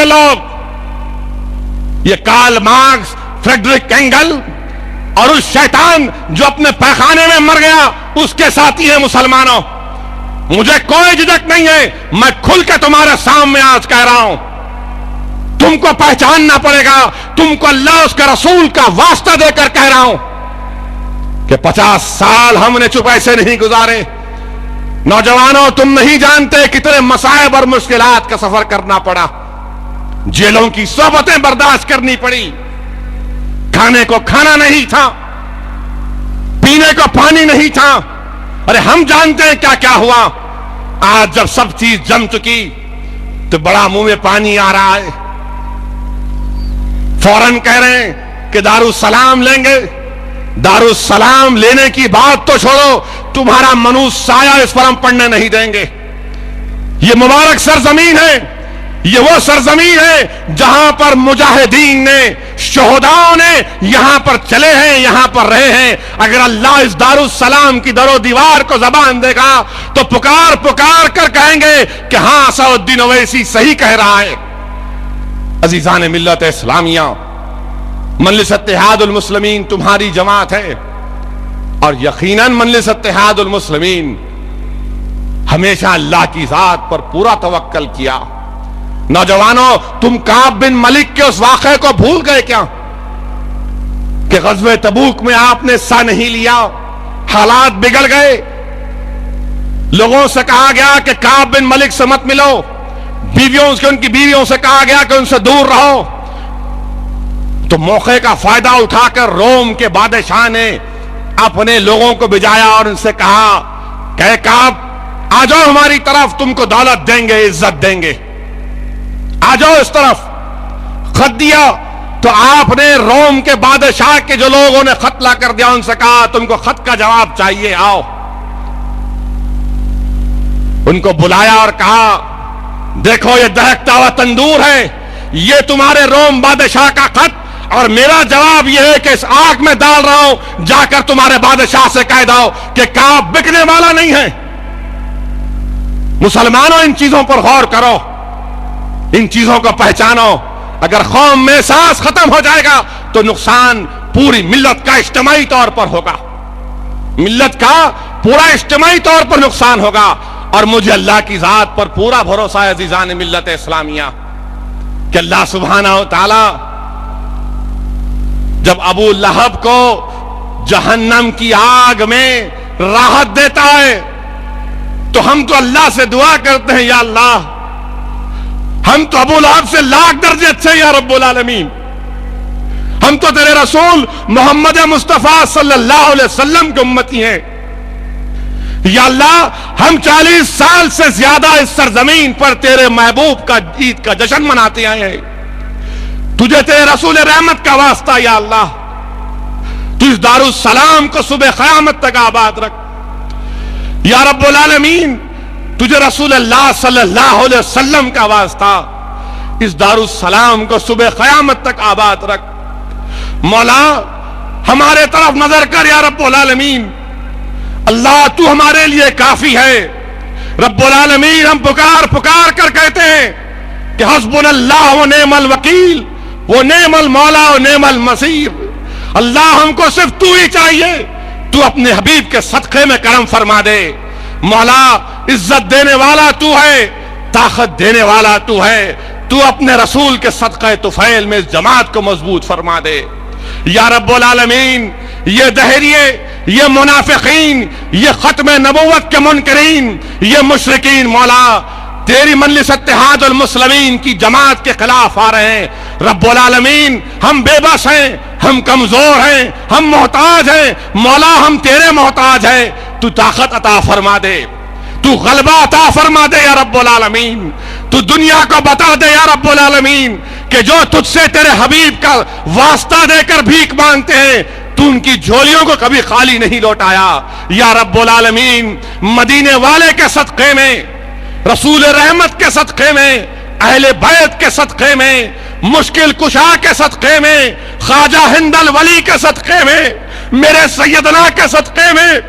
یہ لوگ، یہ کارل مارکس، فریڈرک اینگل اور اس شیطان جو اپنے پیخانے میں مر گیا اس کے ساتھی ہیں مسلمانوں. مجھے کوئی جھجک نہیں ہے، میں کھل کے تمہارے سامنے آج کہہ رہا ہوں، تم کو پہچاننا پڑے گا. تم کو اللہ اس کے رسول کا واسطہ دے کر کہہ رہا ہوں کہ 50 سال ہم نے چپ ایسے نہیں گزارے. نوجوانوں، تم نہیں جانتے کتنے مصائب اور مشکلات کا سفر کرنا پڑا. جیلوں کی صحبتیں برداشت کرنی پڑی، کھانے کو کھانا نہیں تھا، پینے کو پانی نہیں تھا. ارے ہم جانتے ہیں کیا کیا ہوا. آج جب سب چیز جم چکی تو بڑا منہ میں پانی آ رہا ہے. فوراً کہہ رہے ہیں کہ دارالسلام لیں گے. دارالسلام لینے کی بات تو چھوڑو، تمہارا منوس سایہ اس پر ہم پڑھنے نہیں دیں گے. یہ مبارک سرزمین ہے، یہ وہ سرزمین ہے جہاں پر مجاہدین نے، شہداؤں نے یہاں پر چلے ہیں، یہاں پر رہے ہیں. اگر اللہ اس دارالسلام کی در و دیوار کو زبان دے گا تو پکار پکار کر کہیں گے کہ ہاں اسد الدین اویسی صحیح کہہ رہا ہے. عزیزان ملت اسلامیہ، مجلس اتحاد المسلمین تمہاری جماعت ہے، اور یقیناً مجلس اتحاد المسلمین ہمیشہ اللہ کی ذات پر پورا توکل کیا. نوجوانوں، تم کعب بن ملک کے اس واقعے کو بھول گئے کیا کہ غزوہ تبوک میں آپ نے حصہ نہیں لیا؟ حالات بگڑ گئے، لوگوں سے کہا گیا کہ کعب بن ملک سے مت ملو، ان کی بیویوں سے کہا گیا کہ ان سے دور رہو. تو موقع کا فائدہ اٹھا کر روم کے بادشاہ نے اپنے لوگوں کو بھیجایا اور ان سے کہا کہ کعب آ جاؤ ہماری طرف، تم کو دولت دیں گے، عزت دیں گے، آ جاؤ اس طرف. خط دیا تو آپ نے روم کے بادشاہ کے جو لوگوں نے خط لا کر دیا ان سے کہا تم کو خط کا جواب چاہیے، آؤ. ان کو بلایا اور کہا دیکھو یہ دہکتا ہوا تندور ہے، یہ تمہارے روم بادشاہ کا خط، اور میرا جواب یہ ہے کہ اس آگ میں ڈال رہا ہوں، جا کر تمہارے بادشاہ سے کہہ دو کہ کعب بکنے والا نہیں ہے. مسلمانوں، ان چیزوں پر غور کرو، ان چیزوں کو پہچانو. اگر قوم میں احساس ختم ہو جائے گا تو نقصان پوری ملت کا اجتماعی طور پر ہوگا، ملت کا پورا اجتماعی طور پر نقصان ہوگا. اور مجھے اللہ کی ذات پر پورا بھروسہ ہے عزیزان ملت اسلامیہ کہ اللہ سبحانہ و تعالی جب ابو لہب کو جہنم کی آگ میں راحت دیتا ہے تو ہم تو اللہ سے دعا کرتے ہیں یا اللہ ہم تو ابو لہب سے لاکھ درجے اچھے یا رب العالمین، ہم تو تیرے رسول محمد مصطفیٰ صلی اللہ علیہ وسلم کے امتی ہیں. یا اللہ ہم 40 سال سے زیادہ اس سرزمین پر تیرے محبوب کا عید کا جشن مناتے آئے ہیں. تجھے تیرے رسول رحمت کا واسطہ یا اللہ تو اس دارالسلام کو صبح قیامت تک آباد رکھ. یا رب العالمین تجھے رسول اللہ صلی اللہ علیہ وسلم کا واسطہ اس دارالسلام کو صبح قیامت تک آباد رکھ. مولا ہمارے طرف نظر کر یا رب العالمین. اللہ تو ہمارے لیے کافی ہے. رب العالمین ہم پکار پکار کر کہتے ہیں کہ حسبنا اللہ و نعم الوکیل و نعم المولا و نعم المصیر. اللہ ہم کو صرف تو ہی چاہیے، تو اپنے حبیب کے صدقے میں کرم فرما دے. مولا عزت دینے والا تو ہے، طاقت دینے والا تو ہے، تو اپنے رسول کے صدقے طفیل میں اس جماعت کو مضبوط فرما دے. یا رب العالمین یہ دہریے، یہ منافقین، یہ ختم نبوت کے منکرین، یہ مشرکین مولا تیری مجلس اتحاد المسلمین کی جماعت کے خلاف آ رہے ہیں. رب العالمین ہم بے بس ہیں، ہم کمزور ہیں، ہم محتاج ہیں. مولا ہم تیرے محتاج ہیں، تو طاقت عطا فرما دے، تو غلبہ عطا فرما دے یا رب العالمین. تو دنیا کو بتا دے یا رب العالمین کہ جو تجھ سے تیرے حبیب کا واسطہ دے کر بھیک مانگتے ہیں تو ان کی جھولیوں کو کبھی خالی نہیں لوٹایا. یا رب العالمین مدینے والے کے صدقے میں، رسول رحمت کے صدقے میں، اہل بیت کے صدقے میں، مشکل کشا کے صدقے میں، خواجہ ہند الولی کے صدقے میں، میرے سیدنا کے صدقے میں،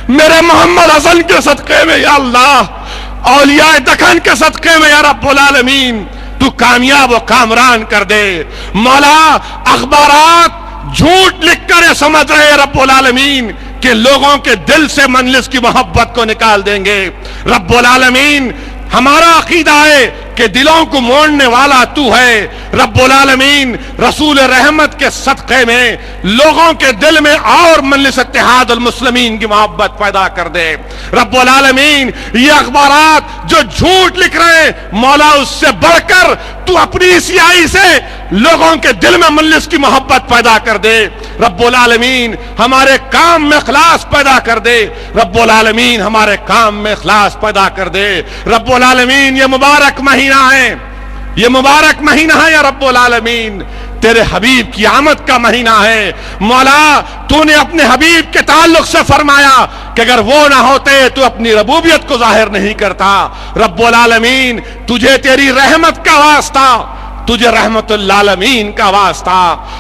میرے محمد حسن کے صدقے میں یا اللہ، اولیاء دکن کے صدقے میں یا رب العالمین تو کامیاب و کامران کر دے۔ مولا اخبارات جھوٹ لکھ کر یہ سمجھ رہے رب العالمین کہ لوگوں کے دل سے مجلس کی محبت کو نکال دیں گے۔ رب العالمین ہمارا عقیدہ ہے کہ دلوں کو موڑنے والا تو ہے۔ رب العالمین رسول رحمت کے صدقے میں لوگوں کے دل میں اور مجلس اتحاد المسلمین کی محبت پیدا کر دے۔ رب العالمین یہ اخبارات جو جھوٹ لکھ رہے ہیں مولا اس سے بڑھ کر تو اپنی سیاہی سے لوگوں کے دل میں مجلس کی محبت پیدا کر دے۔ رب العالمین ہمارے کام میں اخلاص پیدا کر دے۔ رب العالمین ہمارے کام میں اخلاص پیدا کر دے۔ رب العالمین یہ مبارک مہینہ ہے، یہ مبارک مہینہ ہے یا رب العالمین تیرے حبیب کی آمد کا مہینہ ہے۔ مولا تو نے اپنے حبیب کے تعلق سے فرمایا کہ اگر وہ نہ ہوتے تو اپنی ربوبیت کو ظاہر نہیں کرتا۔ رب العالمین تجھے تیری رحمت کا واسطہ، تجھے رحمت العالمین کا واسطہ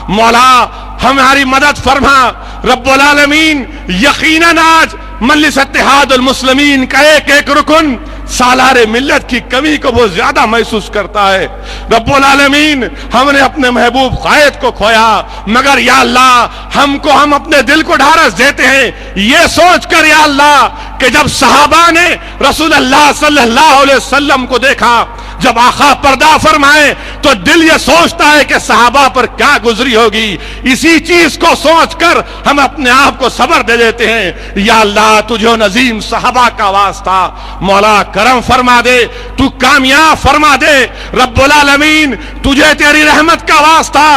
مولا ہماری مدد فرما۔ رب العالمین یقیناً آج مجلس اتحاد المسلمین کا ایک ایک رکن سالار ملت کی کمی کو بہت زیادہ محسوس کرتا ہے۔ رب العالمین ہم نے اپنے محبوب قائد کو کھویا، مگر یا اللہ ہم اپنے دل کو ڈھارس دیتے ہیں یہ سوچ کر یا اللہ کہ جب صحابہ نے رسول اللہ صلی اللہ علیہ وسلم کو دیکھا، جب آقا پردہ فرمائے تو دل یہ سوچتا ہے کہ صحابہ پر کیا گزری ہوگی۔ اسی چیز کو سوچ کر ہم اپنے آپ کو صبر دے دیتے ہیں۔ یا اللہ تجھے نظیم صحابہ کا واسطہ مولا کرم فرما دے، تو کامیاب فرما دے۔ رب العالمین تجھے تیری رحمت کا واسطہ،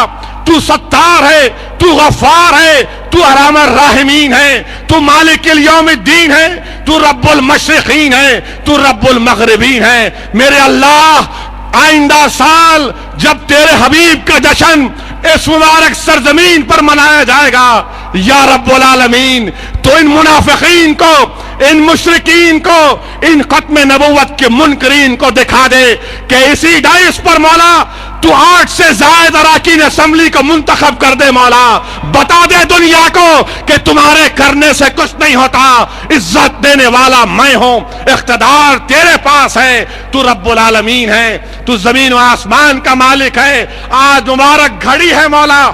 تو ستار ہے، تو غفار ہے، تو ارحم الراحمین ہے، تو مالک الیوم الدین ہے، تو رب المشرقین ہے، تو رب المغربین ہے۔ میرے اللہ آئندہ سال جب تیرے حبیب کا جشن اس مبارک سرزمین پر منایا جائے گا یا رب العالمین تو ان منافقین کو، ان مشرکین کو، ان ختم نبوت کے منکرین کو دکھا دے کہ اسی ڈائس پر مولا تو 8 سے زائد اراکین اسمبلی کو منتخب کر دے۔ مولا بتا دے دنیا کو کہ تمہارے کرنے سے کچھ نہیں ہوتا، عزت دینے والا میں ہوں، اقتدار تیرے پاس ہے، تو رب العالمین ہے، تو زمین و آسمان کا مالک ہے۔ آج مبارک گھڑی ہے مولا،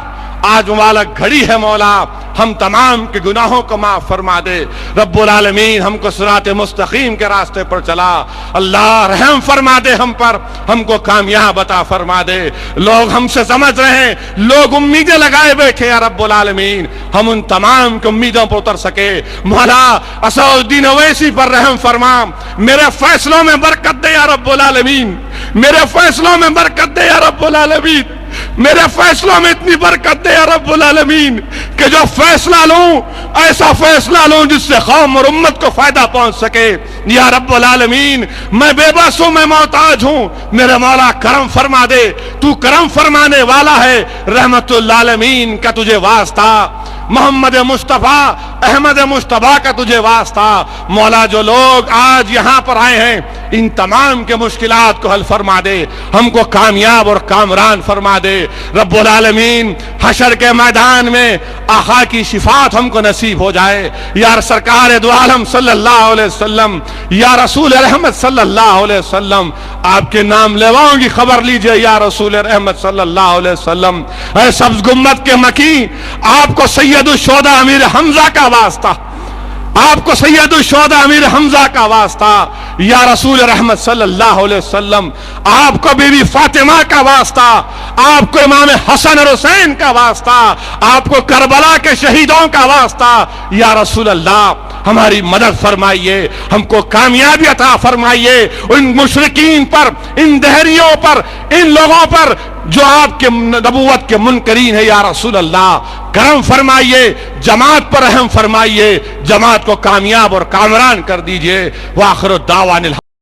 آج مبارک گھڑی ہے مولا، ہم تمام کے گناہوں کو معاف فرما دے۔ رب العالمین ہم کو صراط مستقیم کے راستے پر چلا۔ اللہ رحم فرما دے ہم پر، ہم کو کامیاب عطا فرما دے۔ لوگ ہم سے سمجھ رہے ہیں، لوگ امیدیں لگائے بیٹھے ہیں رب العالمین، ہم ان تمام کی امیدوں پر اتر سکے۔ مولا اسد الدین اویسی پر رحم فرما، میرے فیصلوں میں برکت دے یا رب العالمین، میرے فیصلوں میں برکت دے یا رب العالمین، میرے فیصلوں میں اتنی برکت دے یا رب العالمین کہ جو فیصلہ لوں ایسا فیصلہ لوں جس سے قوم اور امت کو فائدہ پہنچ سکے۔ یا رب العالمین میں بے بس ہوں، میں محتاج ہوں، میرے مولا کرم فرما دے، تو کرم فرمانے والا ہے۔ رحمت العالمین کا تجھے واسطہ، محمد مصطفیٰ احمد مصطفیٰ کا تجھے واسطہ۔ مولا جو لوگ آج یہاں پر آئے ہیں ان تمام کے مشکلات کو حل فرما دے، ہم کو کامیاب اور کامران فرما دے۔ رب العالمین حشر کے میدان میں آقا کی شفاعت ہم کو نصیب ہو جائے۔ یا سرکار دو عالم صلی اللہ علیہ وسلم، یا رسول رحمت صلی اللہ علیہ وسلم، آپ کے نام لیواؤں کی خبر لیجئے یا رسول رحمت صلی اللہ علیہ وسلم۔ اے سبز گنبد کے مکی، آپ کو سید الشہداء امیر حمزہ کا واسطہ، آپ کو سید الشہداء امیر حمزہ کا واسطہ، یا رسول رحمت صلی اللہ علیہ وسلم، آپ کو بی بی فاطمہ کا واسطہ، آپ کو امام حسن اور حسین کا واسطہ، آپ کو کربلا کے شہیدوں کا واسطہ۔ یا رسول اللہ ہماری مدد فرمائیے، ہم کو کامیابی عطا فرمائیے ان مشرکین پر، ان دہریوں پر، ان لوگوں پر جو آپ کے نبوت کے منکرین ہے۔ یا رسول اللہ کرم فرمائیے، جماعت پر رحم فرمائیے، جماعت کو کامیاب اور کامران کر دیجئے۔ وآخر الدعوان